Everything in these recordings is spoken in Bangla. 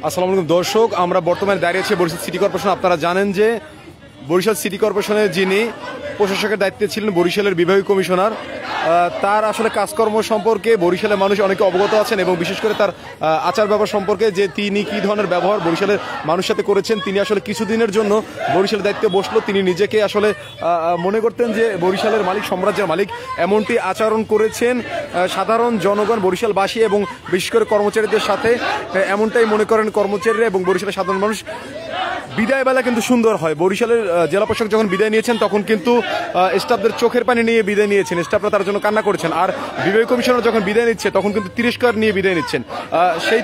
আসসালামু আলাইকুম দর্শক, আমরা বর্তমানে দাঁড়িয়ে আছি বরিশাল সিটি কর্পোরেশন। আপনারা জানেন যে বরিশাল সিটি কর্পোরেশনের যিনি প্রশাসকের দায়িত্বে ছিলেন বরিশালের বিভাগীয় কমিশনার, তার আসলে কাজকর্ম সম্পর্কে বরিশালের মানুষ অনেকে অবগত আছেন এবং বিশেষ করে তার আচার ব্যবহার সম্পর্কে যে তিনি কী ধরনের ব্যবহার বরিশালের মানুষের সাথে করেছেন। তিনি আসলে কিছুদিনের জন্য বরিশালের দায়িত্বে বসলো। তিনি নিজেকে আসলে মনে করতেন যে বরিশালের মালিক, সাম্রাজ্যের মালিক, এমনটি আচরণ করেছেন সাধারণ জনগণ, বরিশালবাসী এবং বিশেষ করে কর্মচারীদের সাথে এমনটাই মনে করেন কর্মচারীরা এবং বরিশালের সাধারণ মানুষ। বিদায় বেলা কিন্তু সুন্দর হয়। বরিশালের জেলা প্রশাসক যখন বিদায় নিয়েছেন তখন কিন্তু স্টাফদের চোখের পানি নিয়ে বিদায় নিয়েছেন, স্টাফরা তার জন্য কান্না করেছেন। আর বিভাগীয় কমিশনার যখন বিদায় নিচ্ছে তখন কিন্তু তিরস্কার নিয়ে বিদায় নিচ্ছেন। সেই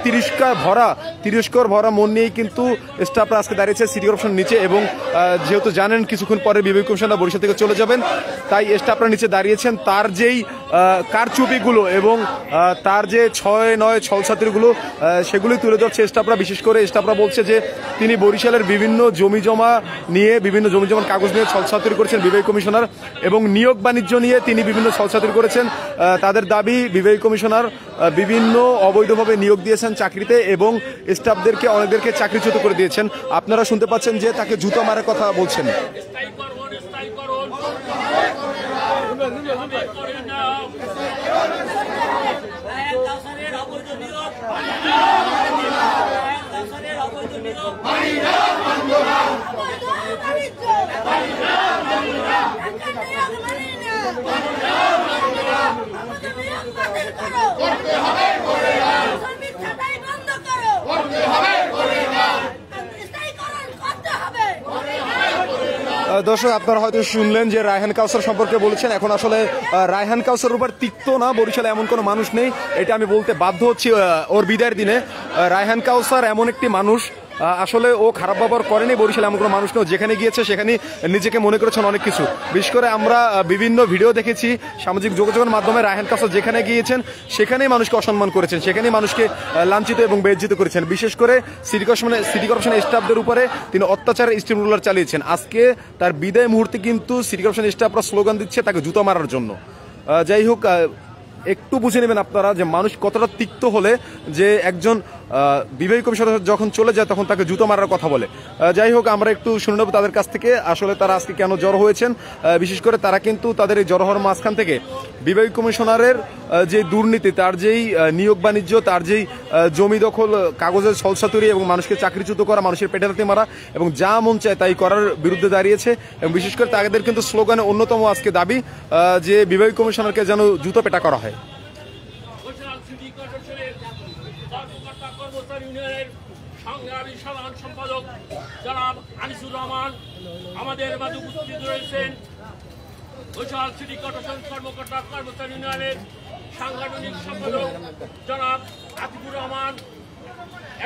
তিরস্কার ভরা মন নিয়েই কিন্তু স্টাফরা আজকে দাঁড়িয়েছে সিটি কর্পোরেশন নিচে। এবং যেহেতু জানেন কিছুক্ষণ পরে বিভাগীয় কমিশনার বরিশাল থেকে চলে যাবেন, তাই স্টাফরা নিচে দাঁড়িয়েছেন। তার যেই কারচুপিগুলো এবং তার যে 6-9 ছলছাত্রীগুলো সেগুলি তুলে ধরছে স্টাফরা। বিশেষ করে স্টাফরা বলছে যে তিনি বরিশালের বিভিন্ন জমি জমার কাগজ নিয়ে ছলছাত্রী করেছেন বিভাগীয় কমিশনার, এবং নিয়োগ বাণিজ্য নিয়ে তিনি বিভিন্ন ছলছাত্রী করেছেন। তাদের দাবি বিভাগীয় কমিশনার বিভিন্ন অবৈধভাবে নিয়োগ দিয়েছেন চাকরিতে এবং স্টাফদেরকে অনেকদেরকে চাকরিচ্যুত করে দিয়েছেন। আপনারা শুনতে পাচ্ছেন যে তাকে জুতো মারার কথা বলছেন। দর্শক, আপনারা হয়তো শুনলেন যে রায়হান কাউসার সম্পর্কে বলেছেন। এখন আসলে রায়হান কাউসার উপর তিক্ত না বরিশালে এমন কোনো মানুষ নেই, এটা আমি বলতে বাধ্য হচ্ছি ওর বিদায়ের দিনে। রায়হান কাউসার এমন একটি মানুষ, আসলে ও খারাপ ব্যবহার করেনি। বরিশালে এমন কোনো মানুষ নেই, যেখানে গিয়েছে সেখানে নিজেকে মনে করেছেন অনেক কিছু। বিশেষ করে আমরা বিভিন্ন ভিডিও দেখেছি সামাজিক যোগাযোগের মাধ্যমে, রায়হান কাউসার যেখানে গিয়েছেন সেখানেই মানুষকে অসম্মান করেছেন, সেখানেই মানুষকে লাঞ্ছিত এবং বেইজ্জত করেছেন। বিশেষ করে সিটি কর্পোরেশনের স্টাফদের উপরে তিনি অত্যাচারের স্টিম রোলার চালিয়েছেন। আজকে তার বিদায় মুহূর্তে কিন্তু সিটি কর্পোরেশনের স্টাফরা স্লোগান দিচ্ছে তাকে জুতো মারার জন্য। যাই হোক, একটু বুঝে নেবেন আপনারা যে মানুষ কতটা তিক্ত হলে যে একজন বিভাগীয় কমিশনার যখন চলে যায় তখন তাকে জুতো মারার কথা বলে। যাই হোক, আমরা একটু শুনে নেব তাদের কাছ থেকে আসলে তারা আজকে কেন জড়ো হয়েছেন। বিশেষ করে তারা কিন্তু তাদের এই জড়ো হওয়ার মাঝখান থেকে বিভাগীয় কমিশনারের যে দুর্নীতি, তার যেই নিয়োগ বাণিজ্য, তার যেই জমি দখল, কাগজের ছলছাতুরি এবং মানুষকে চাকরিচ্যুত করা, মানুষের পেটে লাথি মারা এবং যা মন চায় তাই করার বিরুদ্ধে দাঁড়িয়েছে। এবং বিশেষ করে তাদের কিন্তু স্লোগানে অন্যতম আজকে দাবি যে বিভাগীয় কমিশনারকে যেন জুতো পেটা করা হয়। সংগ্রামী সাধারণ সম্পাদক জনাব আনিসুর রহমান আমাদের মাঝে উপস্থিত রয়েছেন। বরিশাল সিটি কর্পোরেশন কর্মকর্তা কর্মচারী ইউনিয়নের সাংগঠনিক সম্পাদক জনাব আতিকুর রহমান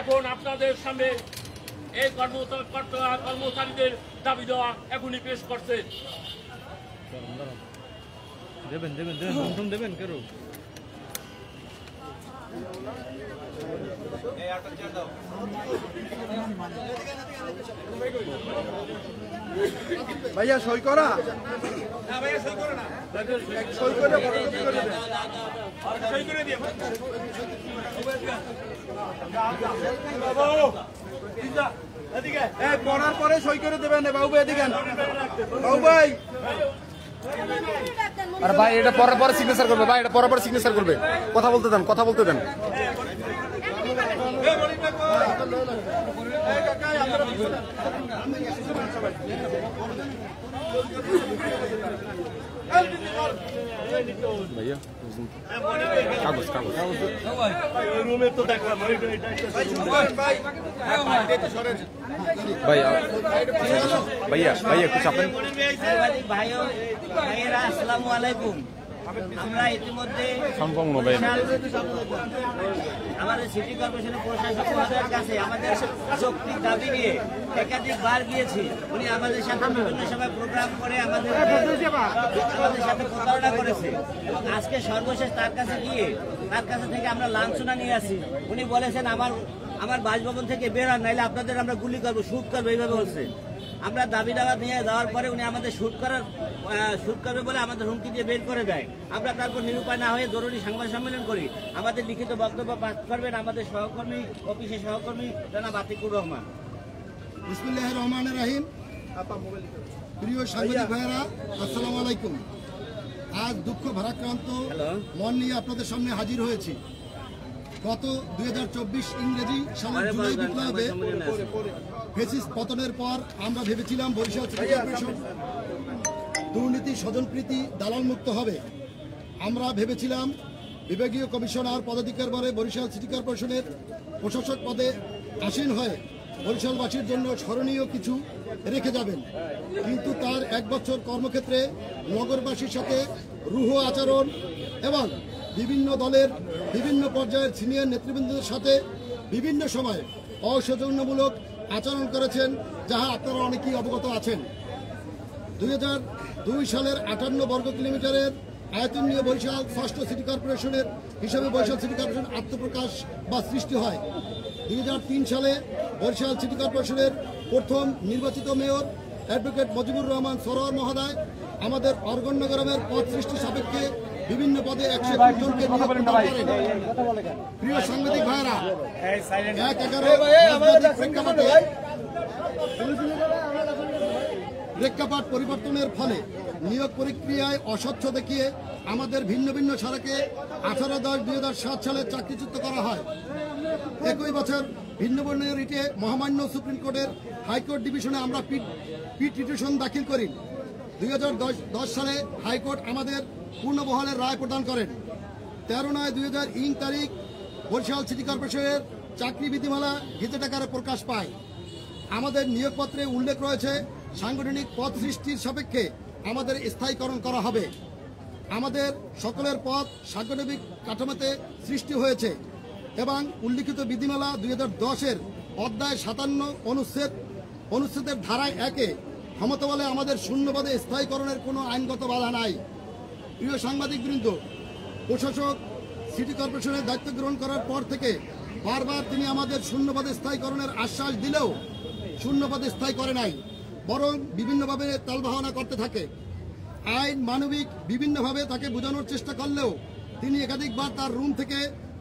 এখন আপনাদের সামনে এই কর্মচারীদের দাবি দেওয়া এখনই পেশ করছে। দেবেন কেন ভাইয়া সই করা পড়ার পরে সই করে দেবেন। বাবু ভাই এদিকে, বাবু ভাই। আর ভাই এটা পরে সিগনেচার করবে, ভাই এটা পরে সিগনেচার করবে। কথা বলতে দেন। ভাইয়া কাগজ রুমে তো দেখলাম ভাইয়া কিছু আপনার ভাইয়েরা আসসালামু আলাইকুম। আমরা ইতিমধ্যে আমাদের সিটি কর্পোরেশনের প্রশাসক মহোদয়ের কাছে আমাদের যৌক্তিক দাবি নিয়ে একাধিকবার গিয়েছি। উনি আমাদের সাথে বিভিন্ন সময় প্রোগ্রাম করে আমাদের সাথে প্রতারণা করেছে এবং আজকে সর্বশেষ তার কাছে গিয়ে তার কাছে থেকে আমরা লাঞ্ছনা নিয়ে আসি। উনি বলেছেন আমার বাসভবন থেকে বের হন, নাইলে আপনাদের আমরা গুলি করবো, শুট করবো, এইভাবে বলছে। আমরা দাবি দাওয়া নিয়ে যাওয়ার পরে উনি আমাদের শুট করবে বলে আমাদের হুমকি দিয়ে বের করে দেয়। আমরা তারপর নিরুপায় না হয়ে জরুরি সংবাদ সম্মেলন করি। আমাদের লিখিত বক্তব্য পাঠ করবেন আমাদের সহকর্মী, অফিসের সহকর্মী জনাব আতিকুর রহমান। বিসমিল্লাহির রহমানির রহিম। প্রিয় সাংবাদিক ভাইয়েরা, আসসালামু আলাইকুম। আজ দুঃখ ভারাক্রান্ত মন নিয়ে আপনাদের সামনে হাজির হয়েছি। গত 2024 ইংরেজি সালের জুলাই বিপ্লবে ফ্যাসিস্ট পতনের পর আমরা ভেবেছিলাম বরিশাল সিটি কর্পোরেশন দুর্নীতি, স্বজনপ্রীতি, দালাল মুক্ত হবে। আমরা ভেবেছিলাম বিভাগীয় কমিশনার পদাধিকার বলে বরিশাল সিটি কর্পোরেশনের প্রশাসক পদে আসীন হয়ে বরিশালবাসীর জন্য স্মরণীয় কিছু রেখে যাবেন। কিন্তু তার 1 বছর কর্মক্ষেত্রে নগরবাসীর সাথে রূঢ় আচরণ এবং বিভিন্ন দলের বিভিন্ন পর্যায়ের সিনিয়র নেতৃবৃন্দদের সাথে বিভিন্ন সময় অসৌজন্যমূলক আচরণ করেছেন, যাহা আপনারা অনেকেই অবগত আছেন। 2002 সালের 58 বর্গ কিলোমিটারের আয়তন নিয়ে বরিশাল ষষ্ঠ সিটি কর্পোরেশনের হিসেবে বরিশাল সিটি কর্পোরেশন আত্মপ্রকাশ বা সৃষ্টি হয়। 2003 সালে বরিশাল সিটি কর্পোরেশনের প্রথম নির্বাচিত মেয়র অ্যাডভোকেট মজিবুর রহমান সরোয়ার মহোদয় আমাদের অর্গন্যগ্রামের পদ সৃষ্টি সাপেক্ষে বিভিন্ন পদে 120 জনকে নিয়োগ প্রদান করেন। প্রিয় সাংবাদিক ভাইয়েরা, 1/11 প্রেক্ষাপট পরিবর্তনের ফলে নিয়োগ প্রক্রিয়ায় অস্বচ্ছ দেখিয়ে আমাদের ভিন্ন ভিন্ন সারাকে 18/10/2007 সালে চাকরিচ্যুত করা হয়। একই বছর ভিন্ন বর্ণের রিটে মহামান্য সুপ্রিম কোর্টের হাইকোর্ট ডিভিশনে আমরা পিটিশন দাখিল করি। 2010 সালে হাইকোর্ট আমাদের পূর্ণবহালের রায় প্রদান করেন। 13/9/2000 তারিখ বরিশাল সিটি কর্পোরেশনের চাকরি বিধিমালা গেজেট আকারে প্রকাশ পায়। আমাদের নিয়োগপত্রে উল্লেখ রয়েছে সাংগঠনিক পদ সৃষ্টির সাপেক্ষে আমাদের স্থায়ীকরণ করা হবে। আমাদের সকলের পদ সাংগঠনিক কাঠামোতে সৃষ্টি হয়েছে এবং উল্লিখিত বিধিমালা 2010-এর অধ্যায় 57 অনুচ্ছেদের ধারায় 1-এ ক্ষমতা বলে আমাদের শূন্যপদে স্থায়ীকরণের কোনো আইনগত বাধা নাই। প্রিয় সাংবাদিকবৃন্দ, প্রশাসক সিটি কর্পোরেশনের দায়িত্ব গ্রহণ করার পর থেকে বারবার তিনি আমাদের শূন্যপদে স্থায়ীকরণের আশ্বাস দিলেও শূন্যপদে স্থায়ী করে নাই, বরং বিভিন্নভাবে তালবাহানা করতে থাকে। আইন মানবিক বিভিন্নভাবে তাকে বোঝানোর চেষ্টা করলেও তিনি একাধিকবার তার রুম থেকে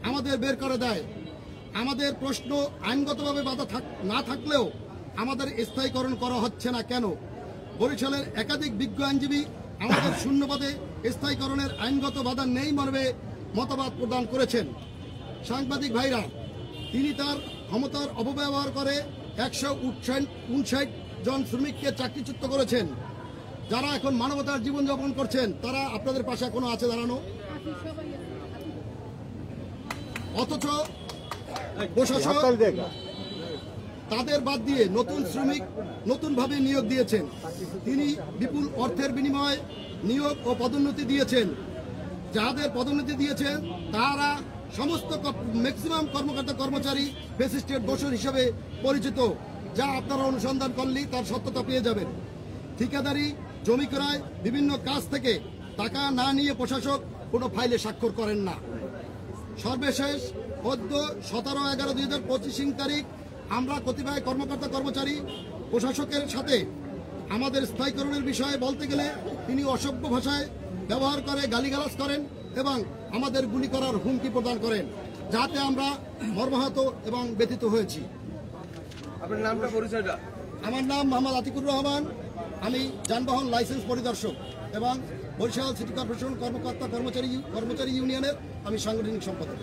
আমাদের বের করে দেয়। আমাদের প্রশ্ন, আইনগতভাবে বাধা না থাকলেও আমাদের স্থায়ীকরণ করা হচ্ছে না কেন? বরিশালের একাধিক বিজ্ঞ আইনজীবী আমাদের শূন্যপদে স্থায়ীকরণের আইনগত বাধা নেই মর্মে মতবাদ প্রদান করেছেন। সাংবাদিক ভাইরা, তিনি তার ক্ষমতার অপব্যবহার করে 159 জন শ্রমিককে চাকরিচ্যুত করেছেন। যারা এখন মানবতার জীবনযাপন করছেন তারা আপনাদের পাশে এখনো আছে দাঁড়ানো, অথচ প্রশাসক তাদের বাদ দিয়ে নতুন শ্রমিক নতুনভাবে নিয়োগ দিয়েছেন। তিনি বিপুল অর্থের বিনিময়ে নিয়োগ ও পদোন্নতি দিয়েছেন। যাদের পদোন্নতি দিয়েছেন তারা সমস্ত ম্যাক্সিমাম কর্মকর্তা কর্মচারী ফ্যাসিস্টের দোষর হিসেবে পরিচিত, যা আপনারা অনুসন্ধান করলেই তার সত্যতা পেয়ে যাবেন। ঠিকাদারি, জমি ক্রয়, বিভিন্ন কাজ থেকে টাকা না নিয়ে প্রশাসক কোনো ফাইলে স্বাক্ষর করেন না। সর্বশেষ 17/11/2025 তারিখ আমরা কতিপয় কর্মকর্তা কর্মচারী প্রশাসকের সাথে আমাদের স্থায়ীকরণের বিষয়ে বলতে গেলে তিনি অসভ্য ভাষায় ব্যবহার করে গালিগালাজ করেন এবং আমাদের গুলি করার হুমকি প্রদান করেন, যাতে আমরা মর্মাহত এবং ব্যথিত হয়েছি। আপনার নামটা, পরিচয়টা? আমার নাম মোহাম্মদ আতিকুর রহমান। আমি যানবাহন লাইসেন্স পরিদর্শক এবং বরিশাল সিটি কর্পোরেশন কর্মকর্তা কর্মচারী ইউনিয়নের আমি সাংগঠনিক সম্পাদক।